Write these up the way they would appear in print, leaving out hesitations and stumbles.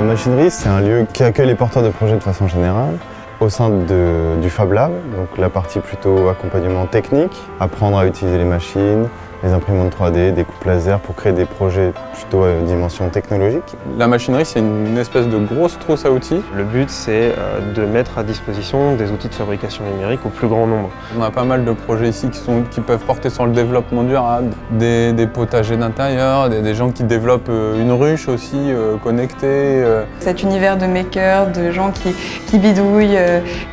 machinerie, c'est un lieu qui accueille les porteurs de projets de façon générale. Au sein du Fab Lab, donc la partie plutôt accompagnement technique, apprendre à utiliser les machines, les imprimantes 3D, des coupes laser pour créer des projets plutôt à dimension technologique. La machinerie, c'est une espèce de grosse trousse à outils. Le but, c'est de mettre à disposition des outils de fabrication numérique au plus grand nombre. On a pas mal de projets ici qui peuvent porter sur le développement durable, des potagers d'intérieur, des gens qui développent une ruche aussi connectée. Cet univers de makers, de gens qui bidouillent,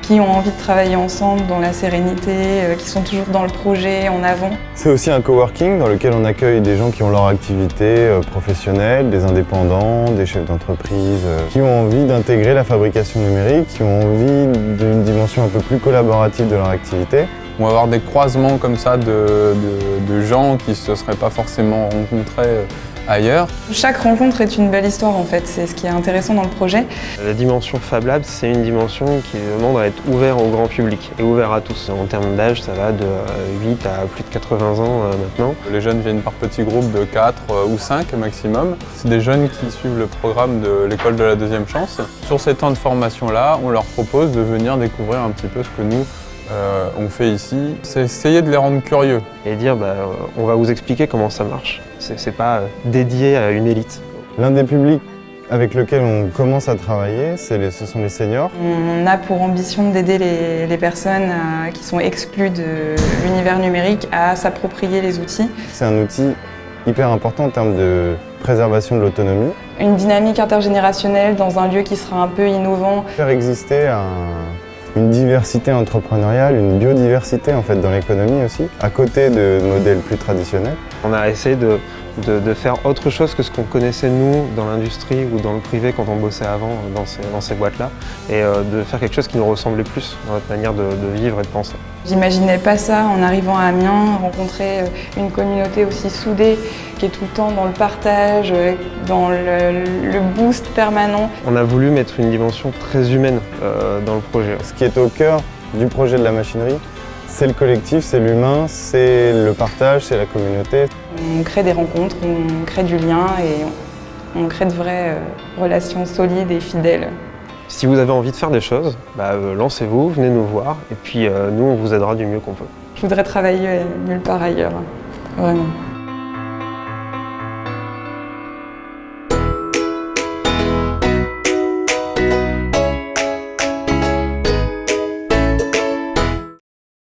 qui ont envie de travailler ensemble dans la sérénité, qui sont toujours dans le projet, en avant. C'est aussi un coworking dans lequel on accueille des gens qui ont leur activité professionnelle, des indépendants, des chefs d'entreprise, qui ont envie d'intégrer la fabrication numérique, qui ont envie d'une dimension un peu plus collaborative de leur activité. On va avoir des croisements comme ça de gens qui ne se seraient pas forcément rencontrés ailleurs. Chaque rencontre est une belle histoire en fait, c'est ce qui est intéressant dans le projet. La dimension Fab Lab, c'est une dimension qui demande à être ouvert au grand public et ouvert à tous. En termes d'âge, ça va de 8 à plus de 80 ans maintenant. Les jeunes viennent par petits groupes de 4 ou 5 maximum. C'est des jeunes qui suivent le programme de l'école de la deuxième chance. Sur ces temps de formation-là, on leur propose de venir découvrir un petit peu ce que nous on fait ici. C'est essayer de les rendre curieux. Et dire, on va vous expliquer comment ça marche. C'est pas dédié à une élite. L'un des publics avec lequel on commence à travailler, ce sont les seniors. On a pour ambition d'aider les personnes qui sont exclues de l'univers numérique à s'approprier les outils. C'est un outil hyper important en termes de préservation de l'autonomie. Une dynamique intergénérationnelle dans un lieu qui sera un peu innovant. Faire exister une diversité entrepreneuriale, une biodiversité en fait dans l'économie aussi, à côté de modèles plus traditionnels. On a essayé de faire autre chose que ce qu'on connaissait nous dans l'industrie ou dans le privé quand on bossait avant dans ces boîtes-là, et de faire quelque chose qui nous ressemblait plus dans notre manière de vivre et de penser. J'imaginais pas ça en arrivant à Amiens, rencontrer une communauté aussi soudée, qui est tout le temps dans le partage, dans le boost permanent. On a voulu mettre une dimension très humaine dans le projet. Ce qui est au cœur du projet de la machinerie, c'est le collectif, c'est l'humain, c'est le partage, c'est la communauté. On crée des rencontres, on crée du lien et on crée de vraies relations solides et fidèles. Si vous avez envie de faire des choses, lancez-vous, venez nous voir et puis nous on vous aidera du mieux qu'on peut. Je voudrais travailler nulle part ailleurs, vraiment.